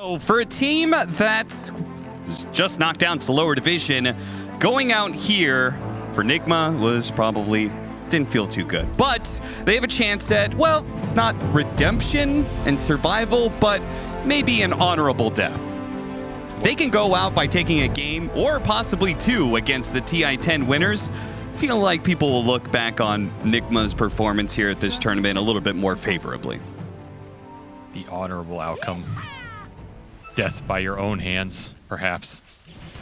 So for a team that's just knocked down to lower division, going out here for Nigma was probably didn't feel too good. But they have a chance at, well, not redemption and survival, but maybe an honorable death. They can go out by taking a game or possibly two against the TI-10 winners. Feel like people will look back on Nigma's performance here at this tournament a little bit more favorably. The honorable outcome. Death by your own hands, perhaps.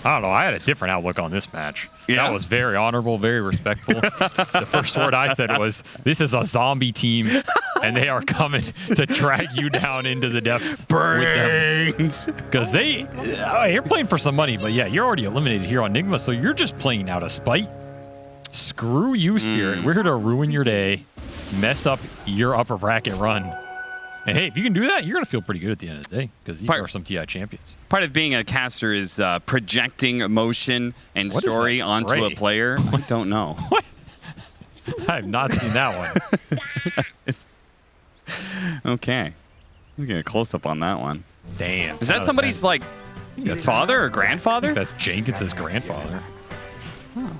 I don't know. I had a different outlook on this match. Yeah. That was very honorable, very respectful. The first word I said was, this is a zombie team, and they are coming to drag you down into the depths. Brains! Because you're playing for some money, but yeah, you're already eliminated here on Nigma, so you're just playing out of spite. Screw you, Spirit. We're here to ruin your day, mess up your upper bracket run. And hey, if you can do that, you're going to feel pretty good at the end of the day because these are some TI champions. Part of being a caster is projecting emotion and story onto a player. I don't know. What? I have not seen that one. Okay. We'll get a close-up on that one. Damn. Is that somebody's, like, father or grandfather? That's Jenkins' grandfather. Oh.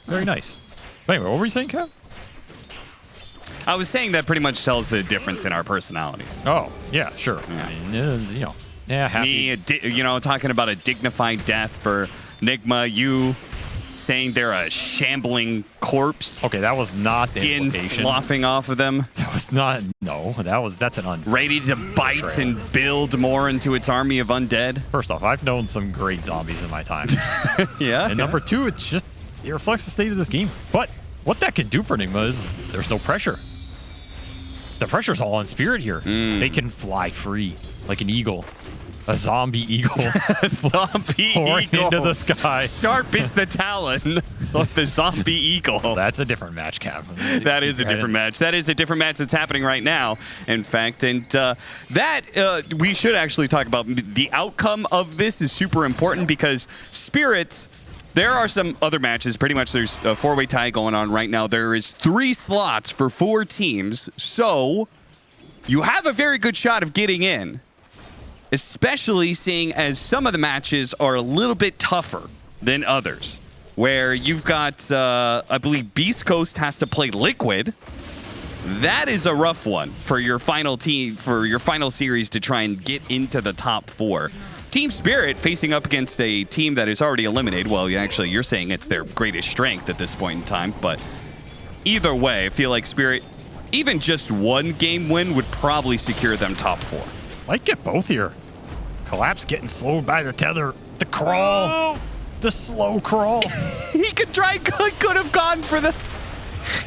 Very nice. But anyway, what were you saying, Kev? I was saying that pretty much tells the difference in our personalities. Oh, yeah, sure. Yeah. I mean, happy. Me, talking about a dignified death for Nigma, you saying they're a shambling corpse. Okay, that was not the implication. Sloughing off of them. That was not, no, that's an ready to bite and build more into its army of undead. First off, I've known some great zombies in my time. Yeah. And number two, it reflects the state of this game. But what that can do for Nigma is there's no pressure. The pressure's all on Spirit here. They can fly free like an eagle. A zombie eagle. Zombie eagle. Into the sky. Sharp is the talon of the zombie eagle. That's a different match, Cap. That is a different match. That is a different match that's happening right now, in fact. And we should actually talk about the outcome of this is super important because Spirit... There are some other matches. Pretty much there's a four-way tie going on right now. There is 3 slots for 4 teams. So you have a very good shot of getting in, especially seeing as some of the matches are a little bit tougher than others, where you've got, I believe, Beast Coast has to play Liquid. That is a rough one for your final team, for your final series to try and get into the top 4. Team Spirit facing up against a team that is already eliminated. Well, actually, you're saying it's their greatest strength at this point in time, but either way, I feel like Spirit, even just one game win would probably secure them top 4. Might get both here. Collapse getting slowed by the tether. The crawl. The slow crawl. He could have gone for the...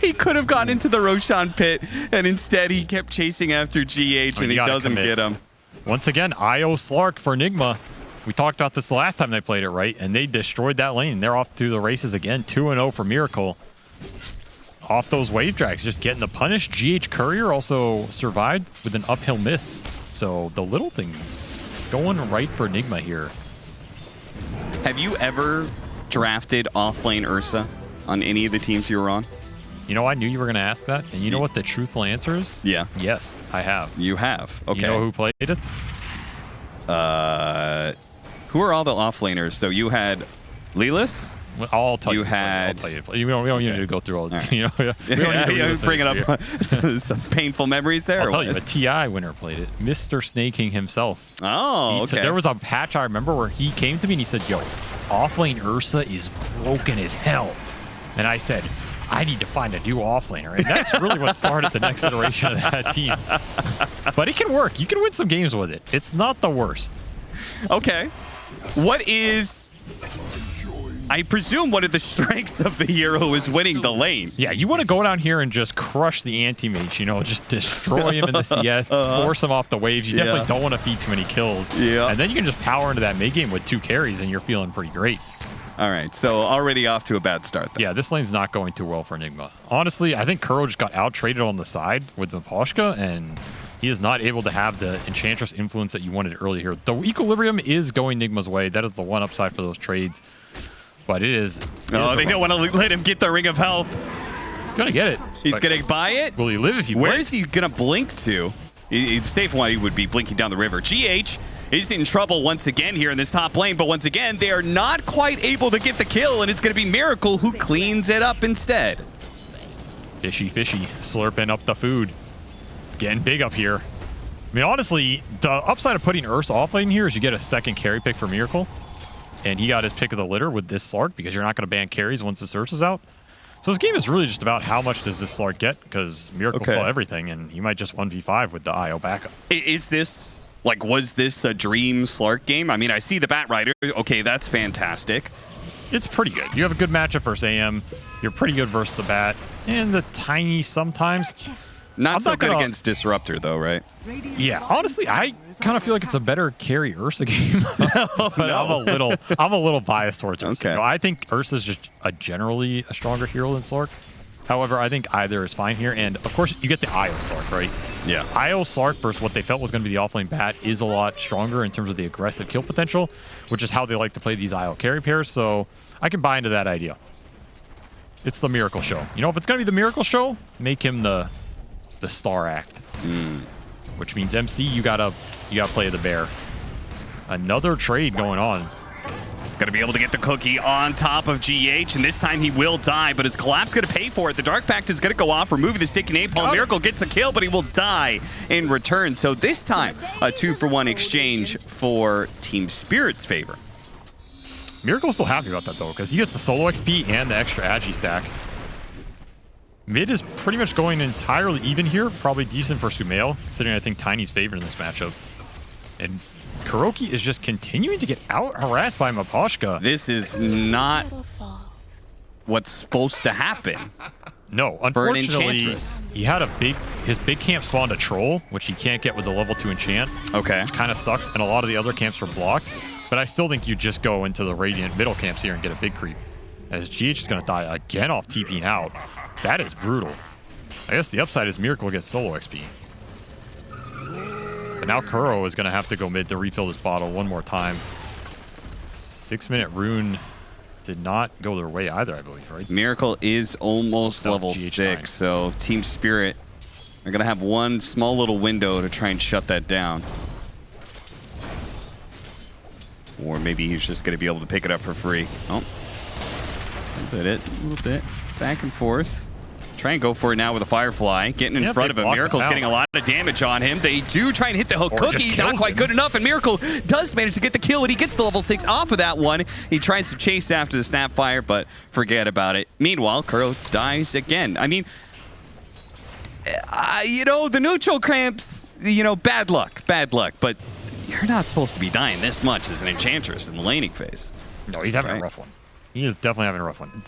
He could have gone into the Roshan pit, and instead he kept chasing after GH, and he doesn't get him. Once again, IO Slark for Nigma. We talked about this the last time they played it, right? And they destroyed that lane. They're off to the races again. 2-0 for Miracle. Off those wave drags, just getting the punish. GH Courier also survived with an uphill miss. So the little things going right for Nigma here. Have you ever drafted offlane Ursa on any of the teams you were on? You know, I knew you were going to ask that. And you know what the truthful answer is? Yeah. Yes, I have. You have. Okay. You know who played it? Who are all the offlaners? So you had Lelis? Well, I'll tell you. We don't need to go through all this. You know, we don't need to bring it up. Some painful memories there. I'll tell you, a TI winner played it. Mr. Snaking himself. Oh, okay. There was a patch I remember where he came to me and he said, yo, offlane Ursa is broken as hell. And I said, I need to find a new offlaner. And that's really what started the next iteration of that team. But it can work. You can win some games with it. It's not the worst. Okay. What is... I presume one of the strengths of the hero is winning the lane. Yeah, you want to go down here and just crush the anti-mage, you know, just destroy him in the CS, force him off the waves. You definitely don't want to feed too many kills. Yeah. And then you can just power into that mid game with 2 carries and you're feeling pretty great. All right, so already off to a bad start then. Yeah, this lane's not going too well for Nigma. Honestly, I think Kuro just got out-traded on the side with Miposhka, and he is not able to have the Enchantress influence that you wanted earlier here. The Equilibrium is going Nigma's way. That is the one upside for those trades. But it is... Oh, they don't want to let him get the Ring of Health. He's going to get it. He's going to buy it? Will he live if he Where blinks? is he going to blink to? it's safe why he would be blinking down the river. GH is in trouble once again here in this top lane, but once again, they are not quite able to get the kill, and it's going to be Miracle who cleans it up instead. Fishy, slurping up the food. It's getting big up here. I mean, honestly, the upside of putting Ursa off lane here is you get a second carry pick for Miracle. And he got his pick of the litter with this Slark because you're not going to ban carries once this Ursa's out. So this game is really just about how much does this Slark get, because Miracle saw everything, and he might just 1v5 with the IO backup. Is this, like, was this a dream Slark game? I mean, I see the Bat Rider. Okay, that's fantastic. It's pretty good. You have a good matchup versus AM. You're pretty good versus the Bat. And the Tiny sometimes. Not so good against Disruptor, though, right? Yeah, honestly, I kind of feel like it's a better carry Ursa game. But No. I'm a little biased towards Ursa. Okay. You know, I think Ursa's just generally a stronger hero than Slark. However, I think either is fine here. And, of course, you get the IO Slark, right? Yeah. IO Slark versus what they felt was going to be the offlane Bat is a lot stronger in terms of the aggressive kill potential, which is how they like to play these IO carry pairs. So I can buy into that idea. It's the Miracle Show. You know, if it's going to be the Miracle Show, make him the star act. Which means MC, you gotta play the bear. Another trade going on. Gonna be able to get the cookie on top of GH, and this time he will die, but his Collapse gonna pay for it. The Dark Pact is gonna go off, removing the sticky napalm. Miracle gets the kill, but he will die in return. So this time, a 2-for-1 exchange for Team Spirit's favor. Miracle's still happy about that, though, because he gets the solo XP and the extra Agi stack. Mid is pretty much going entirely even here. Probably decent for Sumail, considering I think Tiny's favored in this matchup. And Kuroki is just continuing to get out-harassed by Maposhka. This is not what's supposed to happen. No, unfortunately, he had his big camp spawned a troll, which he can't get with the level 2 enchant. Okay. Which kind of sucks, and a lot of the other camps were blocked. But I still think you just go into the Radiant middle camps here and get a big creep. As GH is going to die again off TPing out. That is brutal. I guess the upside is Miracle gets solo XP. But now Kuro is going to have to go mid to refill this bottle one more time. 6-minute rune did not go their way either, I believe, right? Miracle is almost level 6, so Team Spirit are going to have one small little window to try and shut that down. Or maybe he's just going to be able to pick it up for free. Oh. A little bit. Back and forth. Try and go for it now with a Firefly. Getting in front of him. Miracle's getting a lot of damage on him. They do try and hit the hook cookie. Not quite good enough, and Miracle does manage to get the kill, and he gets the level 6 off of that one. He tries to chase after the Snapfire, but forget about it. Meanwhile, Kuro dies again. I mean, you know, the neutral cramps, you know, bad luck, but you're not supposed to be dying this much as an Enchantress in the laning phase. No, he's having a rough one. He is definitely having a rough one.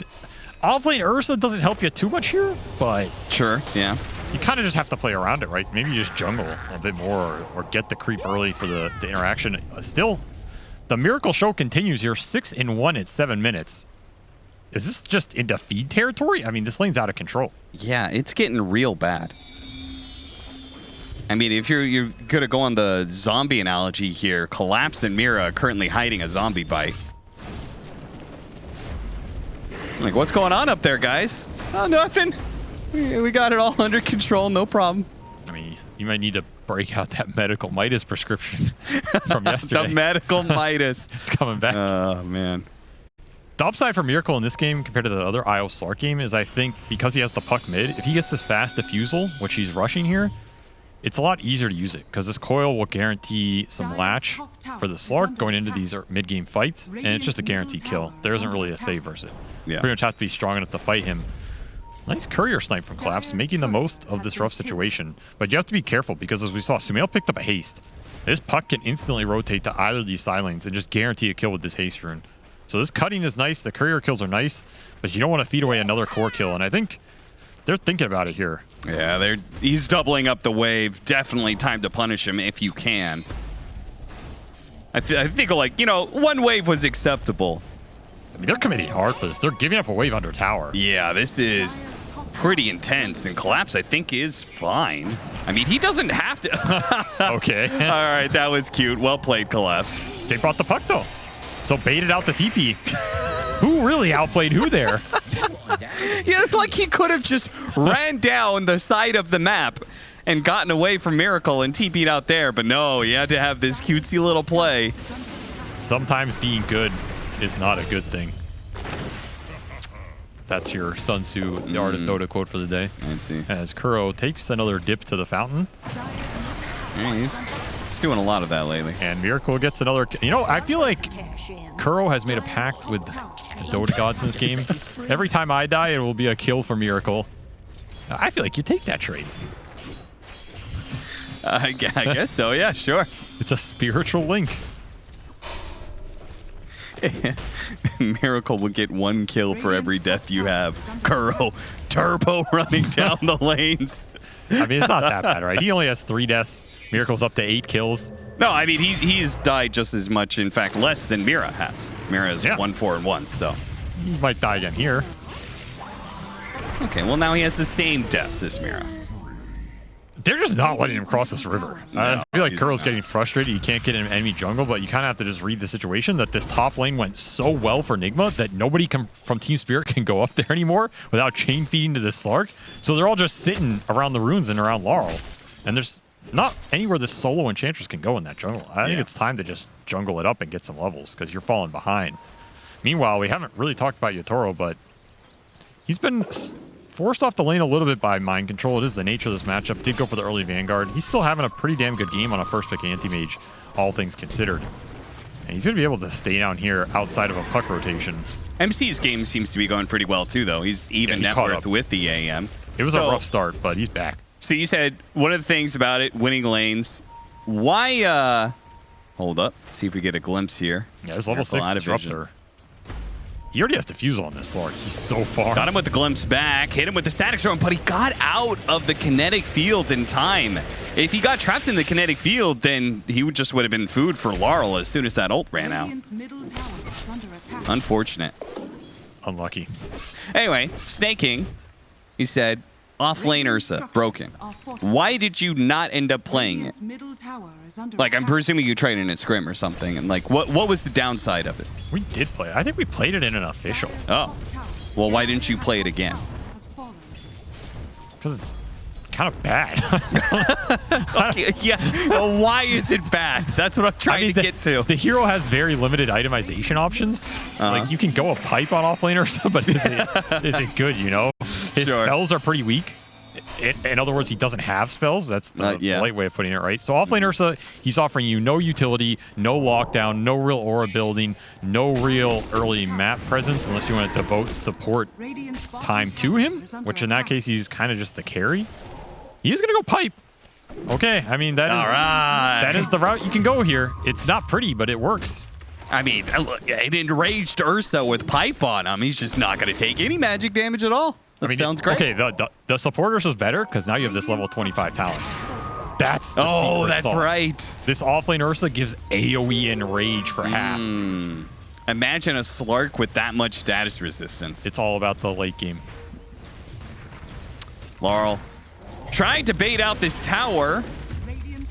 Offlane Ursa doesn't help you too much here, but sure, yeah. You kind of just have to play around it, right? Maybe you just jungle a bit more or get the creep early for the interaction. Still, the Miracle Show continues here, 6-1 at 7 minutes. Is this just into feed territory? I mean, this lane's out of control. Yeah, it's getting real bad. I mean, if you're going to go on the zombie analogy here, Collapse and Mira currently hiding a zombie bite. Like, what's going on up there, guys? Oh, nothing. We got it all under control, no problem. I mean, you might need to break out that medical Midas prescription from yesterday. The medical Midas. It's coming back. Oh, man. The upside for Miracle in this game compared to the other IO Slark game is I think because he has the puck mid, if he gets this fast diffusal, which he's rushing here, it's a lot easier to use it because this coil will guarantee some latch for the Slark going into these mid-game fights, and it's just a guaranteed kill. There isn't really a save versus it. Yeah. Pretty much have to be strong enough to fight him. Nice courier snipe from Collapse, making the most of this rough situation. But you have to be careful because as we saw, Sumail picked up a haste. This puck can instantly rotate to either of these side lanes and just guarantee a kill with this haste rune. So this cutting is nice, the courier kills are nice, but you don't want to feed away another core kill, and I think they're thinking about it here. Yeah, he's doubling up the wave. Definitely time to punish him if you can. I think, like, you know, one wave was acceptable. I mean, they're committing hard for this. They're giving up a wave under tower. Yeah, this is pretty intense, and Collapse, I think, is fine. I mean, he doesn't have to. Okay. All right, that was cute. Well played, Collapse. They brought the puck, though. So baited out the TP. Who really outplayed who there? Yeah, it's like he could have just ran down the side of the map and gotten away from Miracle and TP'd out there. But no, he had to have this cutesy little play. Sometimes being good is not a good thing. That's your Sun Tzu, the Art of Dota quote for the day. I see. As Kuro takes another dip to the fountain. Yeah, he's doing a lot of that lately. And Miracle gets another. You know, I feel like Kuro has made a pact with the Dota gods in this game. Every time I die, it will be a kill for Miracle. I feel like you take that trade. I guess so. Yeah, sure. It's a spiritual link. Miracle will get 1 kill for every death you have. Kuro, turbo running down the lanes. I mean, it's not that bad, right? He only has 3 deaths. Miracle's up to 8 kills. No, I mean, he's died just as much, in fact, less than Mira has. Mira is 1-4-1, so. He might die again here. Okay, well, now he has the same deaths as Mira. They're just not letting him cross this river. No, I feel like he's Kuro's not. getting frustrated. He can't get in enemy jungle, but you kind of have to just read the situation that this top lane went so well for Nigma that nobody from Team Spirit can go up there anymore without chain feeding to this Slark. So they're all just sitting around the runes and around Laurel. And there's not anywhere this solo Enchantress can go in that jungle. I think it's time to just jungle it up and get some levels because you're falling behind. Meanwhile, we haven't really talked about Yatoro, but he's been forced off the lane a little bit by mind control. It is the nature of this matchup. Did go for the early Vanguard. He's still having a pretty damn good game on a first pick anti-mage, all things considered. And he's going to be able to stay down here outside of a puck rotation. MC's game seems to be going pretty well, too, though. He's even net worth with the AM. It was a rough start, but he's back. So you said one of the things about it, winning lanes. Why, hold up. See if we get a glimpse here. Yeah, this level 6 Disruptor. He already has Diffusal on this Slark. He's so far. Got him with the glimpse back, hit him with the static storm, but he got out of the kinetic field in time. If he got trapped in the kinetic field, then he would have been food for Laurel as soon as that ult ran out. Unfortunate. Unlucky. Anyway, Snake King, he said, off-lane Ursa, broken. Why did you not end up playing it? Like, I'm presuming you tried in a scrim or something, and like, what was the downside of it? We did play it. I think we played it in an official. Oh. Well, why didn't you play it again? Because it's kind of bad. Okay, yeah. Well, why is it bad? That's what I'm trying to get to. The hero has very limited itemization options. Like, you can go a pipe on offlane or something, but is it good, you know? His spells are pretty weak. In other words, he doesn't have spells. That's the light way of putting it, right? So offlane Ursa, he's offering you no utility, no lockdown, no real aura building, no real early map presence unless you want to devote support time to him, which in that case, he's kind of just the carry. He's going to go pipe. Okay, I mean, that is the route you can go here. It's not pretty, but it works. I mean, an enraged Ursa with pipe on him, he's just not going to take any magic damage at all. That sounds great. Okay, the support Ursa is better because now you have this level 25 talent. That's the secret sauce. Right. This offlane Ursa gives AoE enrage for half. Imagine a Slark with that much status resistance. It's all about the late game. Laurel trying to bait out this tower.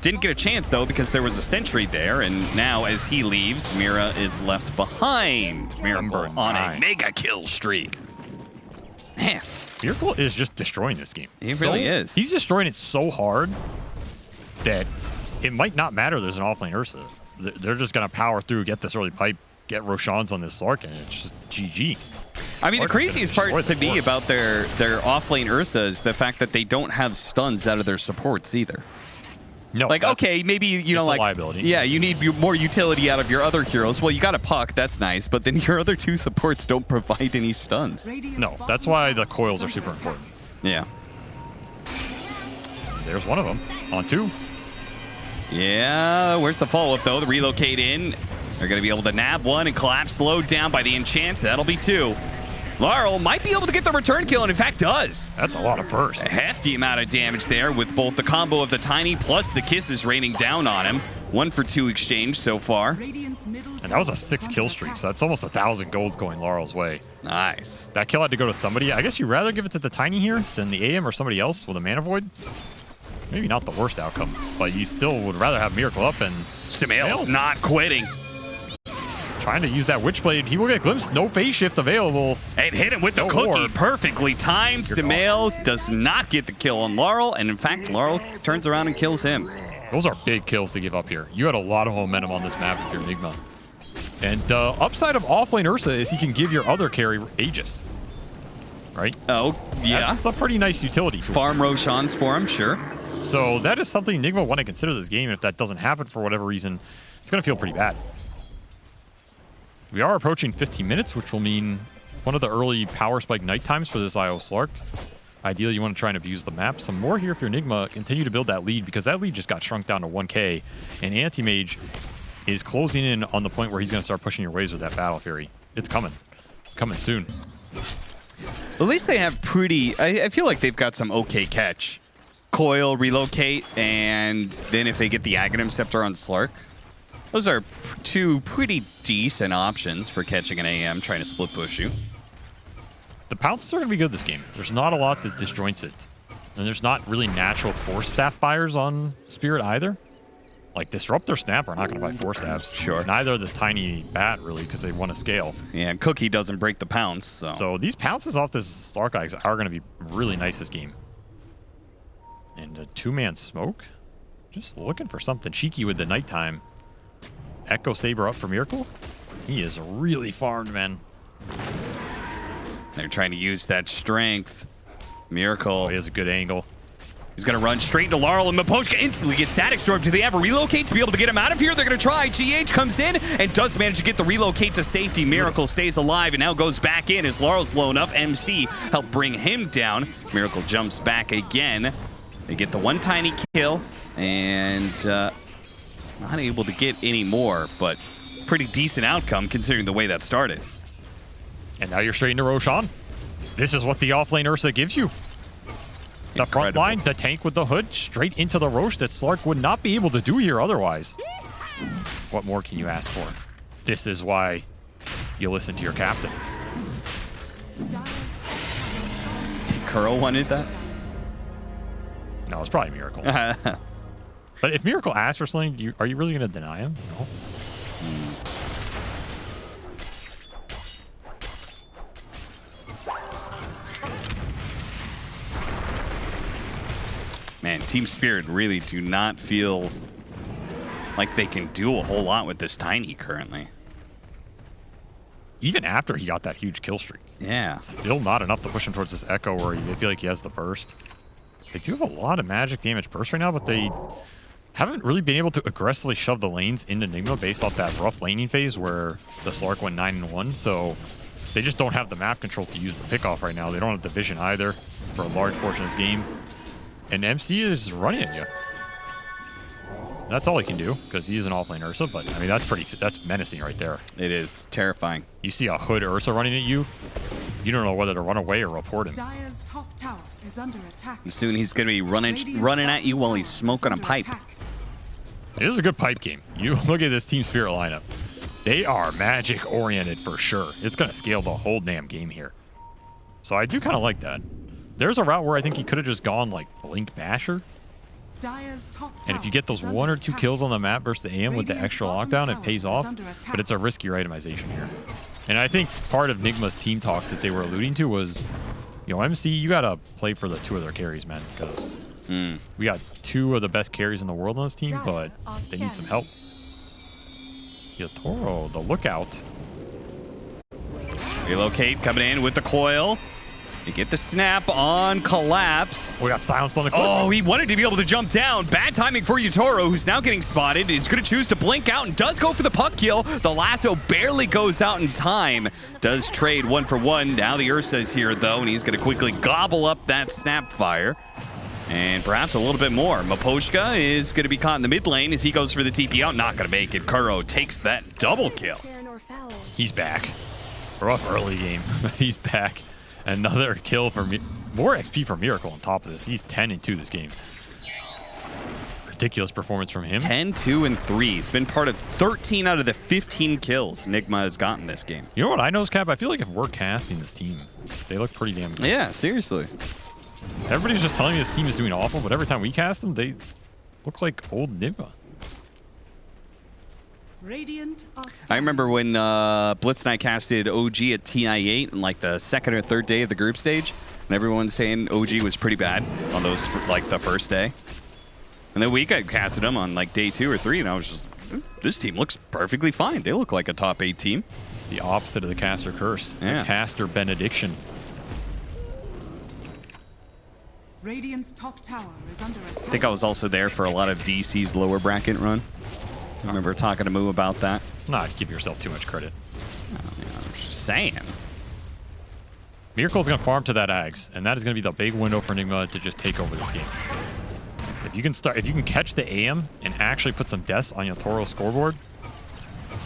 Didn't get a chance, though, because there was a sentry there, and now as he leaves, Mira is left behind. Miracle on a mega kill streak. Man. Miracle is just destroying this game. He really is. He's destroying it so hard that it might not matter there's an offlane Ursa. They're just going to power through, get this early pipe, get Roshan's on this Slark, and it's just GG. I mean, the craziest part to me about their offlane Ursa is the fact that they don't have stuns out of their supports either. No, like, okay, maybe, you know, like, liability. Yeah, you need more utility out of your other heroes. Well, you got a puck, that's nice, but then your other 2 supports don't provide any stuns. No, that's why the coils are super important. Yeah. There's one of them on 2. Yeah, where's the follow-up, though? The relocate in. They're going to be able to nab one and collapse slowed down by the enchant. That'll be 2. Laurel might be able to get the return kill, and in fact does. That's a lot of burst. A hefty amount of damage there with both the combo of the Tiny plus the kisses raining down on him. 1 for 2 exchange so far. And that was a 6 kill streak, so that's almost 1,000 golds going Laurel's way. Nice. That kill had to go to somebody. I guess you'd rather give it to the Tiny here than the AM or somebody else with a Mana Void. Maybe not the worst outcome, but you still would rather have Miracle up and... Stamail's not quitting. trying to use that Witchblade. He will get glimpsed. No phase shift available. And hit him with the No cookie. orb. Perfectly timed. Demail does not get the kill on Laurel. And in fact, Laurel turns around and kills him. Those are big kills to give up here. You had a lot of momentum on this map if you're Nigma. And the upside of offlane Ursa is he can give your other carry Aegis. Right? Oh, yeah. That's a pretty nice utility tool. Farm Roshans for him, sure. So that is something Nigma want to consider this game. If that doesn't happen for whatever reason, it's going to feel pretty bad. We are approaching 15 minutes, which will mean one of the early power spike night times for this IO Slark. Ideally, you want to try and abuse the map. Some more here if you're Nigma. Continue to build that lead because that lead just got shrunk down to 1k. And Anti-Mage is closing in on the point where he's going to start pushing your waves with that Battle Fury. It's coming. Coming soon. At least they have pretty... I feel like they've got some okay catch. Coil, relocate, and then if they get the Aghanim Scepter on Slark. Those are two pretty decent options for catching an AM trying to split push you. The pounces are going to be good this game. There's not a lot that disjoints it. And there's not really natural force staff buyers on Spirit either. Like Disruptor Snap are not going to buy force staffs. Sure. Neither this tiny bat really because they want to scale. Yeah, and Cookie doesn't break the pounce. So these pounces off this Slark Eyes are going to be really nice this game. And a two-man smoke. Just looking for something cheeky with the nighttime. Echo Saber up for Miracle. He is really farmed, man. They're trying to use that strength. Miracle. Oh, he has a good angle. He's going to run straight into Laurel, and Mapochka instantly gets Static Storm. Do they have a relocate to be able to get him out of here? They're going to try. GH comes in and does manage to get the relocate to safety. Miracle stays alive and now goes back in as Laurel's low enough. MC helped bring him down. Miracle jumps back again. They get the one tiny kill and not able to get any more, but pretty decent outcome considering the way that started. And now you're straight into Roshan. This is what the offlane Ursa gives you. The front line, the tank with the hood, straight into the Roche that Slark would not be able to do here otherwise. What more can you ask for? This is why you listen to your captain. Curl wanted that? No, it's probably Miracle. But if Miracle asks for something, are you really going to deny him? No. Man, Team Spirit really do not feel like they can do a whole lot with this Tiny currently. Even after he got that huge kill streak. Yeah. Still not enough to push him towards this Echo where they feel like he has the burst. They do have a lot of magic damage burst right now, but they haven't really been able to aggressively shove the lanes into Nigma based off that rough laning phase where the Slark went 9-1, so they just don't have the map control to use the pickoff right now. They don't have the vision either for a large portion of this game. And MC is running at you. That's all he can do, because he is an offlane Ursa, but I mean, that's menacing right there. It is terrifying. You see a hood Ursa running at you, you don't know whether to run away or report him. Dire's top tower is under attack. And soon he's going to be running at you while he's smoking a pipe. It is a good pipe game. You look at this Team Spirit lineup. They are magic oriented for sure. It's going to scale the whole damn game here. So I do kind of like that. There's a route where I think he could have just gone like Blink Basher. And if you get those 1 or 2 kills on the map versus the AM with the extra lockdown, it pays off. But it's a riskier itemization here. And I think part of Nigma's team talks that they were alluding to was, you know, MC, you got to play for the 2 of their carries, man. Because we got 2 of the best carries in the world on this team, but they need some help. Yatoro, the lookout. Relocate coming in with the coil. You get the snap on collapse. We got silenced on the cliff. Oh, he wanted to be able to jump down. Bad timing for Yatoro, who's now getting spotted. He's going to choose to blink out and does go for the puck kill. The lasso barely goes out in time. Does trade 1 for 1. Now the Ursa is here, though, and he's going to quickly gobble up that snap fire. And perhaps a little bit more. Mapochka is going to be caught in the mid lane as he goes for the TP out. Not going to make it. Kuro takes that double kill. He's back. Rough early game. He's back. Another kill for me. More XP for Miracle on top of this. He's 10-2 this game. Ridiculous performance from him. 10-2-3. He's been part of 13 out of the 15 kills Nigma has gotten this game. You know what I know, Cap? I feel like if we're casting this team, they look pretty damn good. Yeah, seriously. Everybody's just telling me this team is doing awful, but every time we cast them, they look like old Nigma. Radiant are I remember when Blitz and I casted OG at TI8 in like the second or third day of the group stage, and everyone's saying OG was pretty bad on those like the first day. And then we got casted them on like day 2 or 3, and I was just, this team looks perfectly fine. They look like a top 8 team. It's the opposite of the caster curse. Yeah. The caster benediction. Radiant's top tower is under attack. I think I was also there for a lot of DC's lower bracket run. I remember talking to Moo about that. Let's not give yourself too much credit. I'm just saying. Miracle's going to farm to that Ags, and that is going to be the big window for Nigma to just take over this game. If you can catch the AM and actually put some deaths on your Toro's scoreboard,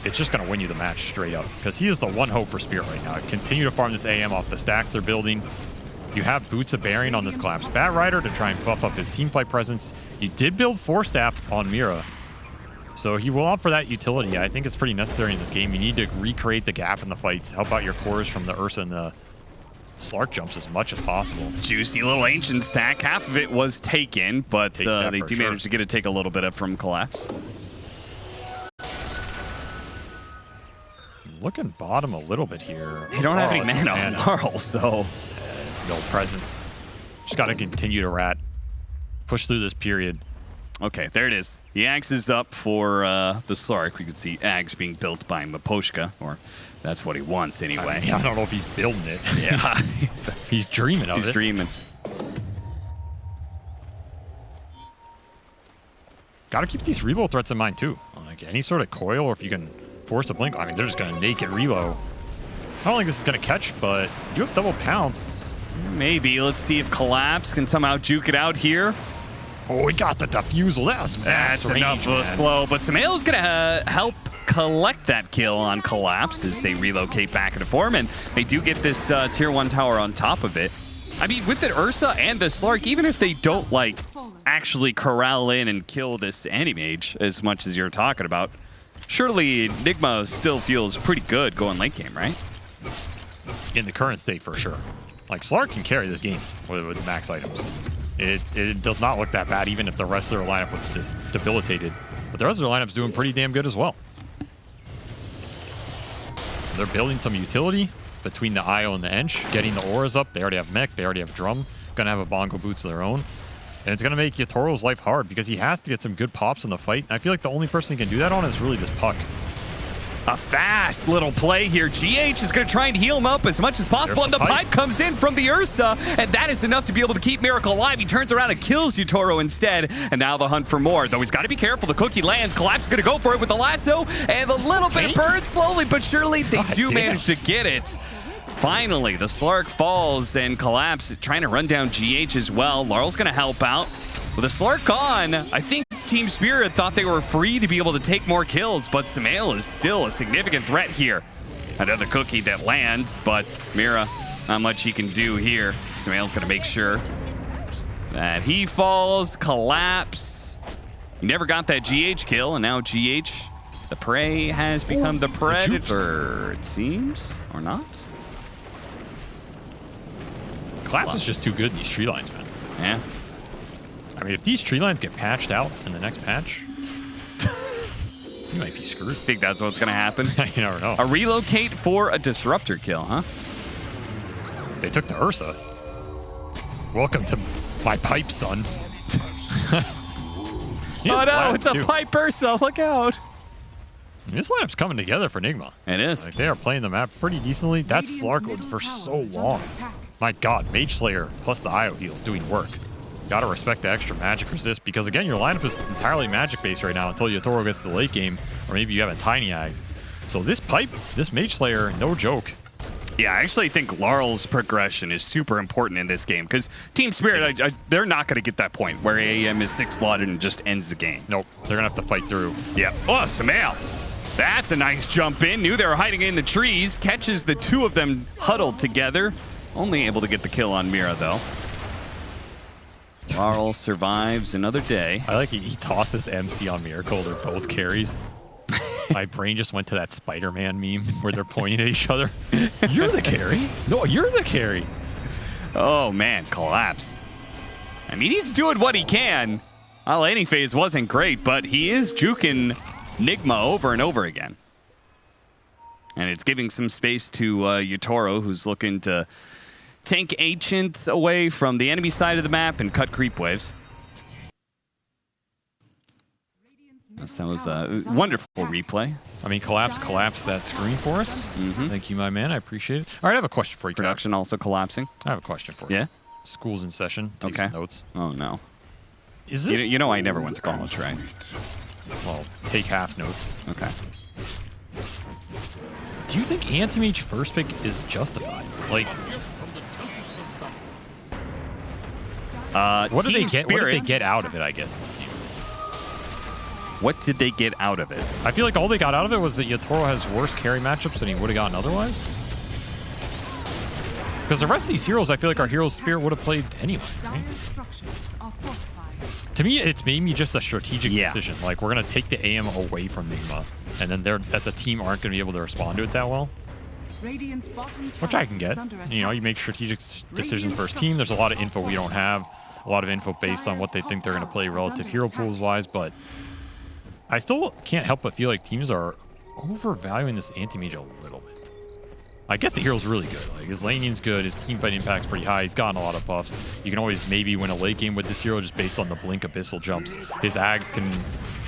it's just going to win you the match straight up. Because he is the one hope for Spirit right now. Continue to farm this AM off the stacks they're building. You have Boots of Bearing on this Collapse Bat Rider to try and buff up his teamfight presence. You did build Force Staff on Mira, so he will opt for that utility. I think it's pretty necessary in this game. You need to recreate the gap in the fights, help out your cores from the Ursa and the Slark jumps as much as possible. Juicy little Ancient stack. Half of it was taken, but they do manage to get to take a little bit of from Collapse. Looking bottom a little bit here. They don't have any mana on Marl, so... It's no presence. Just got to continue to rat. Push through this period. Okay, there it is. The Axe is up for the Slark. We can see Axe being built by Miposhka, or that's what he wants anyway. I don't know if he's building it. Yeah. He's dreaming of it. He's dreaming. Got to keep these reload threats in mind, too. Like any sort of coil, or if you can force a blink. I mean, they're just going to naked reload. I don't think this is going to catch, but you have double pounce. Maybe. Let's see if Collapse can somehow juke it out here. Oh, we got the defusal. That's enough of a slow. But Samael is going to help collect that kill on Collapse as they relocate back into form. And they do get this tier 1 tower on top of it. I mean, with the Ursa and the Slark, even if they don't, like, actually corral in and kill this Anti-Mage as much as you're talking about, surely Nigma still feels pretty good going late game, right? In the current state, for sure. Like, Slark can carry this game with max items. It does not look that bad, even if the rest of their lineup was debilitated. But the rest of their lineup's doing pretty damn good as well. They're building some utility between the IO and the Ench, getting the auras up. They already have mech, they already have drum. Gonna have a bongo boots of their own. And it's gonna make Yatoro's life hard because he has to get some good pops in the fight. And I feel like the only person he can do that on is really this Puck. A fast little play here. GH is going to try and heal him up as much as possible, and the pipe comes in from the Ursa, and that is enough to be able to keep Miracle alive. He turns around and kills Yatoro instead, and now the hunt for more. Though he's got to be careful. The cookie lands. Collapse is going to go for it with the lasso, and a little bit of burn slowly, but surely they do manage to get it. Finally, the Slark falls, and Collapse trying to run down GH as well. Laurel's going to help out. With the Slark gone, I think Team Spirit thought they were free to be able to take more kills, but Samael is still a significant threat here. Another cookie that lands, but Mira, not much he can do here. Samael's gonna make sure that he falls. Collapse. He never got that GH kill, and now GH, the prey, has become the predator, it seems, or not? Collapse is just too good in these tree lines, man. Yeah. I mean, if these tree lines get patched out in the next patch, you might be screwed. I think that's what's going to happen. You never know. A relocate for a disruptor kill, huh? They took the Ursa. Welcome to my pipe, son. Oh no, it's a pipe Ursa. Look out. This lineup's coming together for Nigma. It is. Like, they are playing the map pretty decently. That's Slark for so long. My God, Mage Slayer plus the IO heals doing work. Gotta respect the extra magic resist because, again, your lineup is entirely magic-based right now until Yatoro gets to the late game, or maybe you have a Tiny Ags. So this pipe, this Mage Slayer, no joke. Yeah, I actually think Laurel's progression is super important in this game because Team Spirit, they're not going to get that point where AM is 6-blooded and just ends the game. Nope, they're going to have to fight through. Yep. Oh, Samael. That's a nice jump in. Knew they were hiding in the trees. Catches the two of them huddled together. Only able to get the kill on Mira, though. Laurel survives another day. I like he tosses MC on Miracle. They're both carries. My brain just went to that Spider-Man meme where they're pointing at each other. You're the carry? No, you're the carry. Oh, man. Collapse. I mean, he's doing what he can. Laning phase wasn't great, but he is juking Nigma over and over again. And it's giving some space to Yatoro, who's looking to tank Ancient away from the enemy side of the map and cut creep waves. That was a wonderful replay. I mean, collapsed that screen for us. Thank you, my man. I appreciate it. All right, I have a question for you. Production also collapsing. I have a question for you. Yeah? School's in session. Take some notes. Oh, no. Is this... You know I never went to college, right? Well, take half notes. Okay. Do you think anti-mage first pick is justified? Like... what did they get? What did they get out of it, I guess, this game? What did they get out of it? I feel like all they got out of it was that Yatoro has worse carry matchups than he would have gotten otherwise. Because the rest of these heroes, I feel like our Hero's Spirit would have played anyway. Right? To me, it's maybe just a strategic decision. Like, we're going to take the AM away from Nigma, and then they're, as a team, aren't going to be able to respond to it that well. Which I can get. You know, you make strategic decisions first team. There's a lot of info we don't have. A lot of info based on what they think they're going to play relative hero pools-wise, but I still can't help but feel like teams are overvaluing this anti-mage a little bit. I get the hero's really good. Like, his laning's good, his team fight impact's pretty high, he's gotten a lot of buffs. You can always maybe win a late game with this hero just based on the blink abyssal jumps. His ags can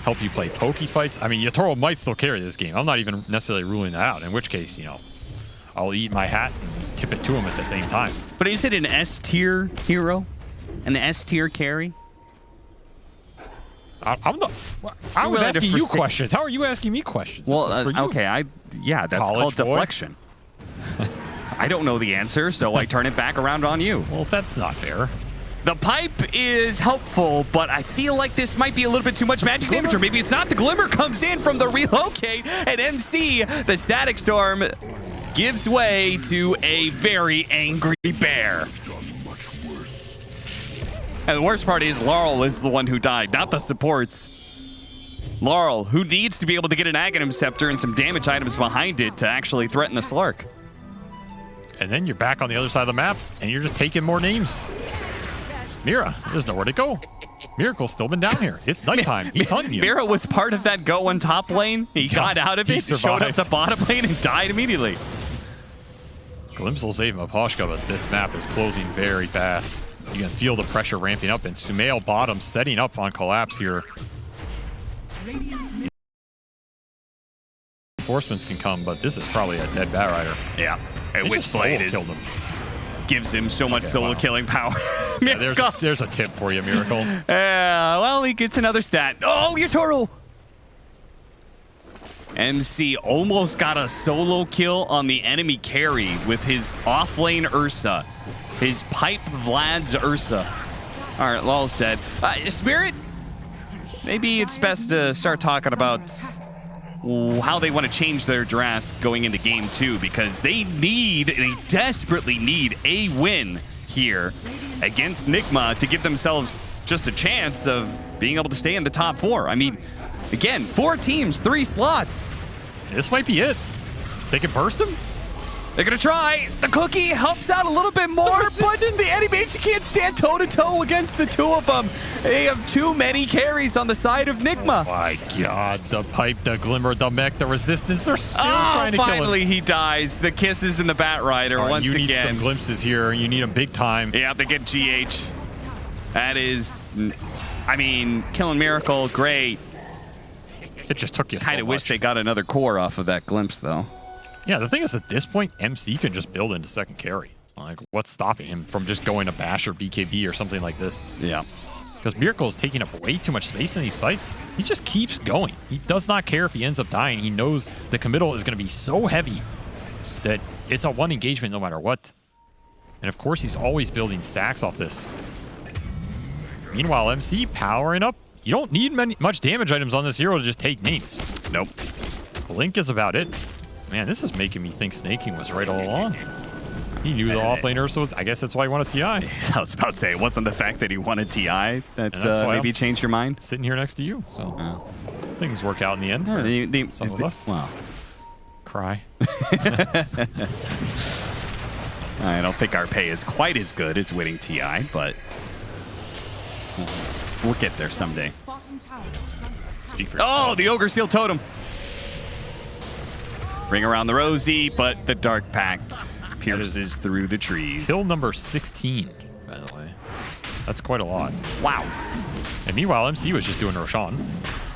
help you play pokey fights. I mean, Yatoro might still carry this game. I'm not even necessarily ruling that out, in which case, you know, I'll eat my hat and tip it to him at the same time. But is it an S-tier hero? An S-tier carry? I was asking you questions. How are you asking me questions? Well, okay, that's called deflection. I don't know the answer, so I turn it back around on you. Well, that's not fair. The pipe is helpful, but I feel like this might be a little bit too much magic damage, or maybe it's not. The Glimmer comes in from the relocate, and MC, the Static Storm, gives way to a very angry bear. And the worst part is Laurel is the one who died, not the supports. Laurel, who needs to be able to get an Aghanim Scepter and some damage items behind it to actually threaten the Slark. And then you're back on the other side of the map, and you're just taking more names. Mira, there's nowhere to go. Miracle's still been down here. It's nighttime. He's hunting you. Mira was part of that go on top lane. He got out of it, showed up the bottom lane, and died immediately. Glimpse will save Maposhka, but this map is closing very fast. You can feel the pressure ramping up, and Sumail bottom setting up on collapse here. Reinforcements can come, but this is probably a dead Batrider. Yeah, and Witchblade killed him. Gives him so much solo killing power. Yeah, there's a tip for you, Miracle. Yeah, well, he gets another stat. Oh, Yatoro! MC almost got a solo kill on the enemy carry with his offlane Ursa. His pipe Vlad's Ursa. All right, Lol's dead. Spirit, maybe it's best to start talking about how they want to change their draft going into game 2, because they desperately need a win here against Nigma to give themselves just a chance of being able to stay in the top 4. I mean, again, 4 teams, 3 slots. This might be it. They can burst him. They're going to try. The cookie helps out a little bit more, but the enemy can't stand toe-to-toe against the 2 of them. They have too many carries on the side of Nigma. Oh my God, the pipe, the glimmer, the mech, the resistance, they're still trying to kill him. Finally he dies. The kisses in the Batrider once again. You need some glimpses here. You need them big time. Yeah, they get GH. That is, I mean, killing Miracle, great. It just took you Kind of wish they got another core off of that glimpse, though. Yeah, the thing is, at this point, MC can just build into second carry. Like, what's stopping him from just going to Bash or BKB or something like this? Yeah. Because Miracle is taking up way too much space in these fights. He just keeps going. He does not care if he ends up dying. He knows the committal is going to be so heavy that it's a one engagement no matter what. And of course, he's always building stacks off this. Meanwhile, MC powering up. You don't need much damage items on this hero to just take names. Nope. Blink is about it. Man, this is making me think Snaking was right all along. He knew the offlane Ursa was. I guess that's why he wanted TI. I was about to say, it wasn't the fact that he wanted TI that maybe changed your mind. Sitting here next to you, so things work out in the end for some of us. Wow. Cry. I don't think our pay is quite as good as winning TI, but we'll get there someday. Speak for Oh, yourself. the Ogre Seal Totem. Ring around the rosy, but the Dark Pact pierces through the trees. Kill number 16, by the way. That's quite a lot. Wow. And meanwhile, MC was just doing Roshan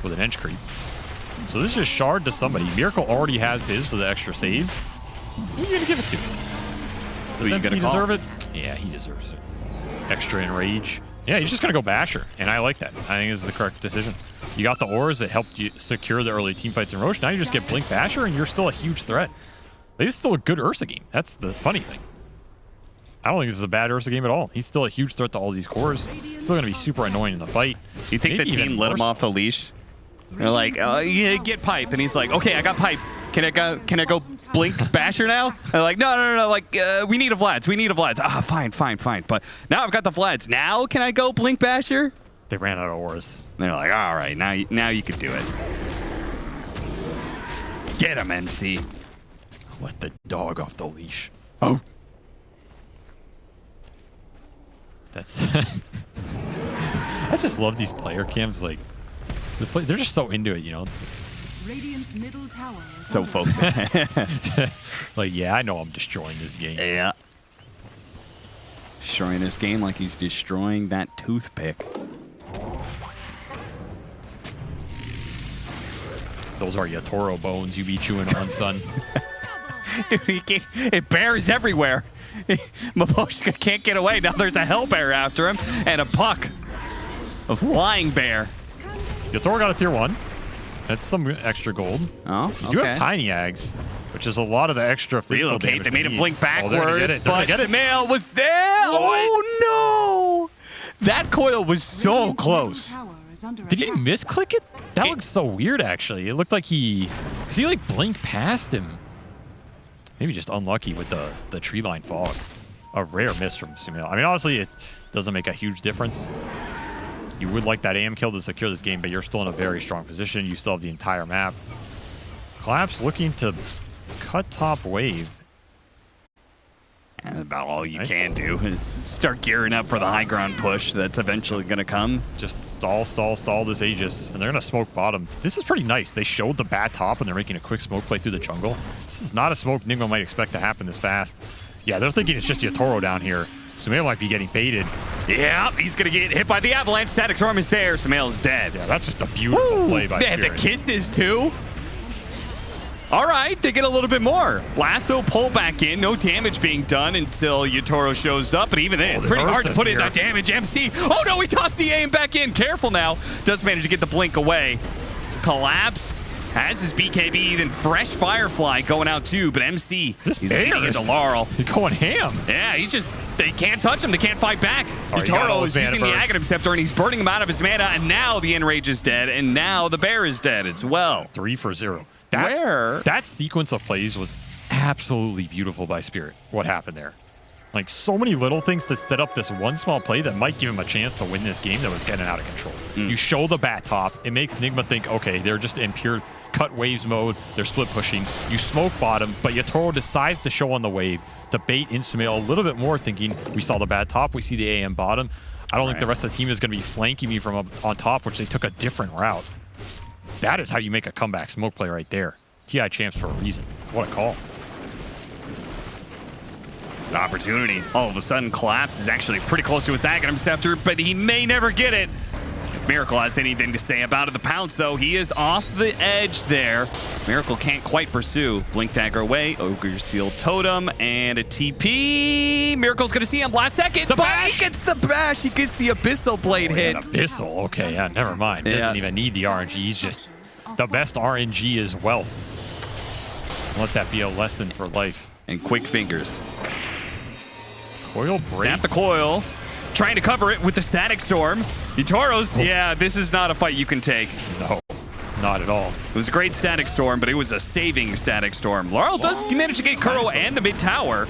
with an Ench creep. So this is shard to somebody. Miracle already has his for the extra save. Who are you going to give it to? Does you MC gonna call? deserve it? Yeah, he deserves it. Extra enrage. Yeah, he's just going to go Basher, and I like that. I think this is the correct decision. You got the ores that helped you secure the early team fights in Roche. Now you just get Blink Basher, and you're still a huge threat. This is still a good Ursa game. That's the funny thing. I don't think this is a bad Ursa game at all. He's still a huge threat to all these cores. Still going to be super annoying in the fight. You think Maybe the team even let him worse. off the leash? They're like, yeah, get pipe, and he's like, okay, I got pipe. Can I go Blink Basher now? They're like, no. Like, we need a Vlads. We need a Vlads. Ah, fine. But now I've got the Vlads. Now can I go Blink Basher? They ran out of ores. And they're like, all right, now you can do it. Get him, MC. Let the dog off the leash. Oh. That's. I just love these player cams. Like, they're just so into it, you know. Radiant's middle tower is So under focused. Like, yeah, I know I'm destroying this game. Yeah. Destroying this game like he's destroying that toothpick. Those are your Toro bones you be chewing on, son. It bears everywhere. Maboshka can't get away. Now there's a hell bear after him and a puck. A flying bear. Your Toro got a tier 1. That's some extra gold. Oh, You do have tiny ags, which is a lot of the extra physical Relocate. damage They made we him need. blink Oh, they're gonna backwards, get it. They're gonna but get it. the mail was there. Oh, no. That coil was so Radiant's middle close. tower is under Did he attack. misclick it? That looks so weird, actually. It looked like he like blinked past him. Maybe just unlucky with the tree line fog. A rare miss from Sumail. I mean, honestly, it doesn't make a huge difference. You would like that AM kill to secure this game, but you're still in a very strong position. You still have the entire map. Collapse looking to cut top wave. And about all you Nice. can do is start gearing up for the high ground push that's eventually going to come. Just stall this Aegis. And they're going to smoke bottom. This is pretty nice. They showed the bat top and they're making a quick smoke play through the jungle. This is not a smoke Nigma might expect to happen this fast. Yeah, they're thinking it's just Yatoro down here. Sumail might be getting baited. Yeah, he's going to get hit by the avalanche. Static Storm is there. Sumail's dead. Yeah, that's just a beautiful play by They had the Spirit. kisses, too. All right, they get a little bit more. Lasso pull back in. No damage being done until Yatoro shows up. But even then, it's the pretty hard to Ursa's put in here. that damage. MC. Oh, no, he tossed the aim back in. Careful now. Does manage to get the blink away. Collapse. Has his BKB, then Fresh Firefly going out too, but MC, he's hitting into Laurel. He's going ham. Yeah, they can't touch him. They can't fight back. All right, you got all Yatoro his is using mana the burst. Aghanim Scepter, and he's burning him out of his mana, and now the Enrage is dead, and now the Bear is dead as well. 3 for 0. That sequence of plays was absolutely beautiful by Spirit, what happened there. Like, so many little things to set up this one small play that might give him a chance to win this game that was getting out of control. You show the bat top. It makes Nigma think, okay, they're just in pure cut waves mode. They're split pushing. You smoke bottom, but Yatoro decides to show on the wave to bait Insumail a little bit more, thinking we saw the bat top, we see the AM bottom. I don't think the rest of the team is going to be flanking me from up on top, which they took a different route. That is how you make a comeback smoke play right there. TI champs for a reason. What a call. An opportunity. All of a sudden, Collapse is actually pretty close to his Aghanim Scepter, but he may never get it. If Miracle has anything to say about it, the pounce, though, he is off the edge there. Miracle can't quite pursue. Blink Dagger away, Ogre Seal Totem, and a TP. Miracle's going to see him last second. The but bash! He gets the bash. He gets the Abyssal Blade hit. Abyssal. Okay, yeah, never mind. He doesn't even need the RNG. He's just the best RNG is wealth. Let that be a lesson for life. And quick fingers. Coil break. Snap the coil. Trying to cover it with the Static Storm. Yatoro's, yeah, this is not a fight you can take. No, not at all. It was a great Static Storm, but it was a saving Static Storm. Laurel does manage to get Kuro and the mid tower.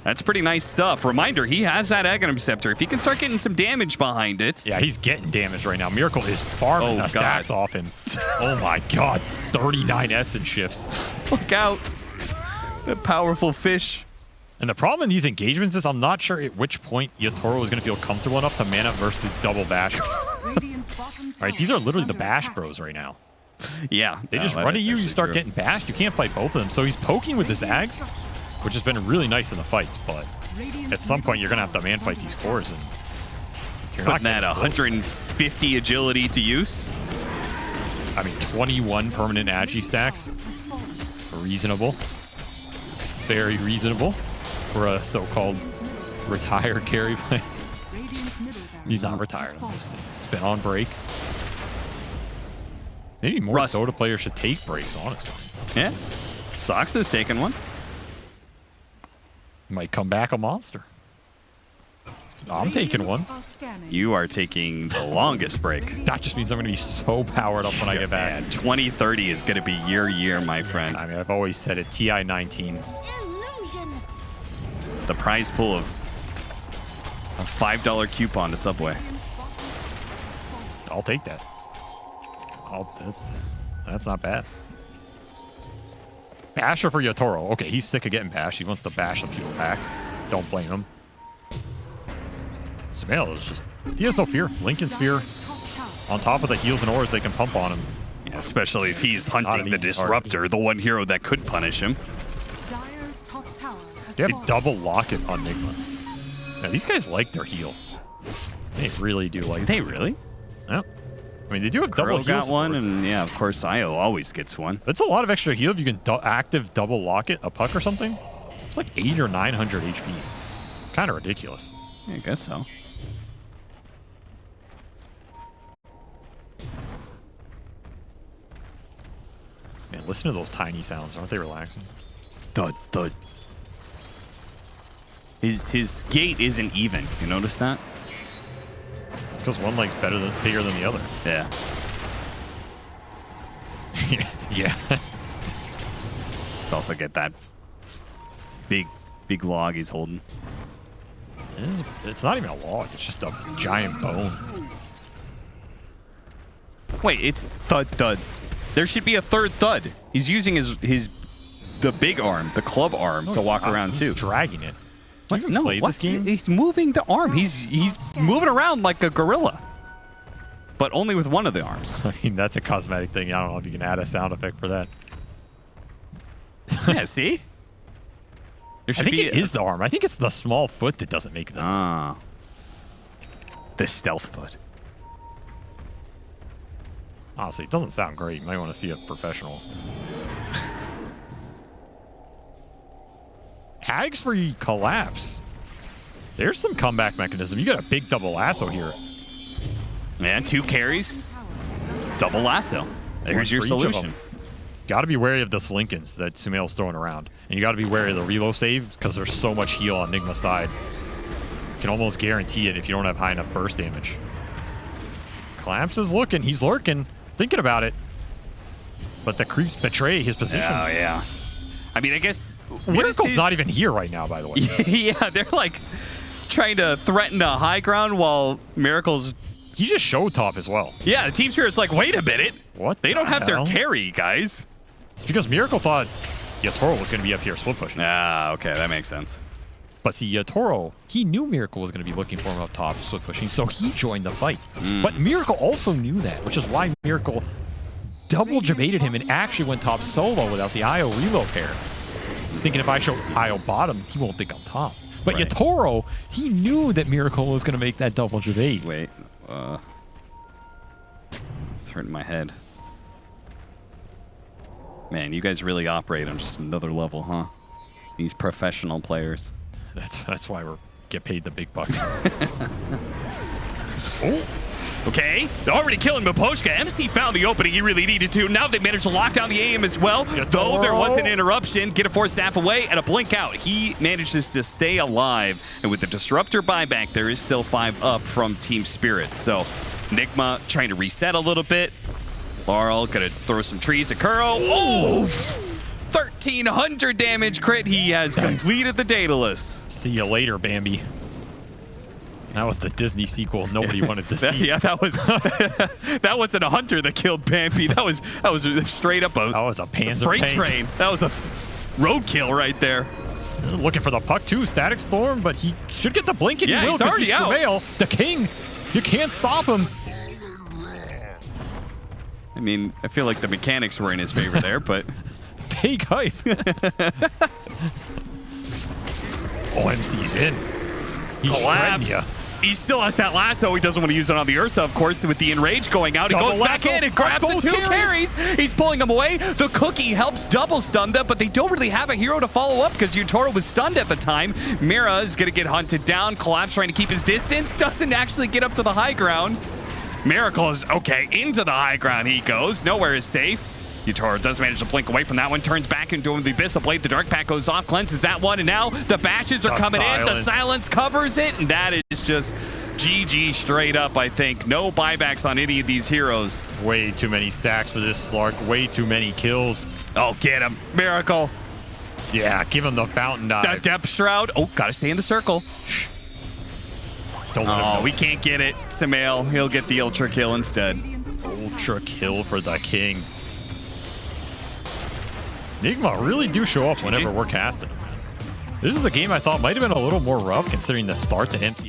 That's pretty nice stuff. Reminder, he has that Aghanim Scepter. If he can start getting some damage behind it. Yeah, he's getting damage right now. Miracle is farming the stacks God. off him. Oh my God, 39 Essence shifts. Look out. The powerful fish. And the problem in these engagements is I'm not sure at which point Yatoro is going to feel comfortable enough to man up versus double bash. Radiant's bottom Right, these are literally the bash bros right now. Yeah. They just run at you, you start getting bashed. You can't fight both of them. So he's poking with his Ags, which has been really nice in the fights. But at some point, you're going to have to man fight these cores. And you're putting that 150 agility to use. I mean, 21 permanent agi stacks. Reasonable. Very reasonable for a so-called retired carry player. He's not retired. It's been on break. Maybe more Dota players should take breaks, honestly. Yeah. Sox is taking one. Might come back a monster. I'm taking one. You are taking the longest break. That just means I'm going to be so powered up when I get back. Man, 2030 is going to be your year, my friend. I mean, I've always said it. TI 19. The prize pool of a $5 coupon to Subway. I'll take that. That's not bad. Basher for Yatoro. Okay, he's sick of getting bashed. He wants to bash some people back. Don't blame him. Sumail is just... He has no fear. Lincoln's fear. On top of the heals and auras they can pump on him. Yeah, especially if he's hunting the Disruptor, the one hero that could punish him. They have double locket on Nigma. Yeah, these guys like their heal. They really do like. Do they really? Yeah. I mean, they do have double heals. Got one, and yeah, of course, Io always gets one. That's a lot of extra heal if you can active double locket a puck or something. It's like 800 or 900 HP. Kind of ridiculous. Yeah, I guess so. Man, listen to those tiny sounds. Aren't they relaxing? Thud, thud. His gait isn't even. You notice that? It's because one leg's bigger than the other. Yeah. Yeah. Let's also get that big log he's holding. It's not even a log. It's just a giant bone. Wait, it's thud, thud. There should be a third thud. He's using the big arm, the club arm, to walk around too. He's dragging it. What? No, this game? He's moving the arm. He's moving around like a gorilla, but only with one of the arms. I mean, that's a cosmetic thing. I don't know if you can add a sound effect for that. Yeah, see? I think it is the arm. I think it's the small foot that doesn't make the noise. The stealth foot. Honestly, it doesn't sound great. You might want to see a professional. Ags for you collapse. There's some comeback mechanism. You got a big double lasso here. Man, 2 carries. Double lasso. There's your solution. Got to be wary of this Lincolns that Sumail's throwing around. And you got to be wary of the reload save because there's so much heal on Nigma's side. You can almost guarantee it if you don't have high enough burst damage. Collapse is looking. He's lurking. Thinking about it. But the creeps betray his position. Oh, yeah. I mean, I guess... Miracle's not even here right now, by the way. Yeah, they're like trying to threaten a high ground while Miracle's... He just showed top as well. Yeah, the Team Spirit's like, wait a minute. What? They don't have their carry, guys. It's because Miracle thought Yatoro was going to be up here split pushing. Ah, okay, that makes sense. But see, Yatoro, he knew Miracle was going to be looking for him up top split pushing, so he joined the fight. But Miracle also knew that, which is why Miracle double debated him and actually went top solo without the Io reload pair. Thinking if I show Io bottom, he won't think I'm top. But right. Yatoro, he knew that Miracle was going to make that double debate. Wait, it's hurting my head. Man, you guys really operate on just another level, huh? These professional players. That's why we get paid the big bucks. Oh. Okay, already killing Miposhka. MC found the opening he really needed to. Now they managed to lock down the aim as well. Though there was an interruption, get a 4-staff away and a blink out. He manages to stay alive. And with the Disruptor buyback, there is still 5 up from Team Spirit. So Nigma trying to reset a little bit. Laurel gonna throw some trees at Kuro. Oh! 1,300 damage crit. He has completed the Daedalus. See you later, Bambi. That was the Disney sequel nobody wanted to see. Yeah, that was that wasn't a hunter that killed Bambi. That was straight up a Panzer freight tank. Train. That was a roadkill right there. Looking for the puck too, Static Storm, but he should get the blink and he will. He's already out. The king, you can't stop him. I mean, I feel like the mechanics were in his favor there, but... Fake hype. OMC's in. He's Collapse. shredding ya. He still has that lasso. He doesn't want to use it on the Ursa, of course, with the enrage going out. He Double goes back lasso in and grabs the on both 2 carries. carries. He's pulling them away. The cookie helps double stun them, but they don't really have a hero to follow up because Utoro was stunned at the time. Mira is going to get hunted down. Collapse trying to keep his distance. Doesn't actually get up to the high ground. Miracle is, okay, into the high ground he goes. Nowhere is safe. Utoro does manage to blink away from that one, turns back into the Abyssal Blade. The Dark Pack goes off, cleanses that one, and now the bashes are coming in. The silence covers it, and that is just GG straight up, I think. No buybacks on any of these heroes. Way too many stacks for this Slark. Way too many kills. Oh, get him. Miracle. Yeah, give him the fountain dive. That Depth Shroud. Oh, gotta stay in the circle. Don't let him Oh, know. we can't get it. Samael, he'll get the Ultra Kill instead. Ultra kill for the king. Nigma really do show up whenever we're casting him. This is a game I thought might have been a little more rough considering the start to empty.